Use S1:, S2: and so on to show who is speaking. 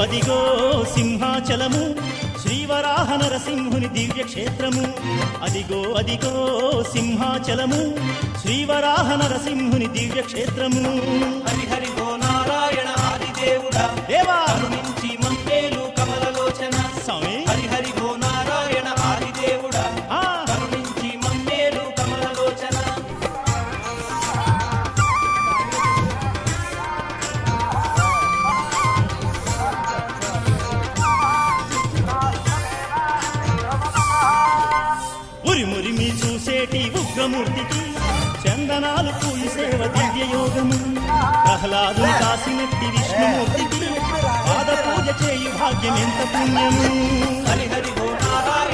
S1: అదిగో సింహాచలము శ్రీవరాహ నరసింహుని దివ్యక్షేత్రము. అదిగో అదిగో సింహాచలము శ్రీవరాహ నరసింహుని దివ్యక్షేత్రము.
S2: హరి హరి ఓ నారాయణ ఆదిదేవుడా
S1: దేవా
S2: కరుణించి మమ్మేలు కమలలోచన.
S1: స్వామి
S2: హరి హరి ఓ నారాయణ ఆదిదేవుడా కరుణించి మమ్మేలు కమలలోచన.
S1: ఉరిమురిమి చూసేటి ఉగ్రమూర్తికి చందనాలు పూయి సేవ దివ్యయోగము. ప్రహ్లాదుని కాసినట్టి విష్ణుమూర్తికి పాద పూజ చేయు భాగ్యం ఎంత పుణ్యము.
S2: హరి హరి ఓ నారాయణ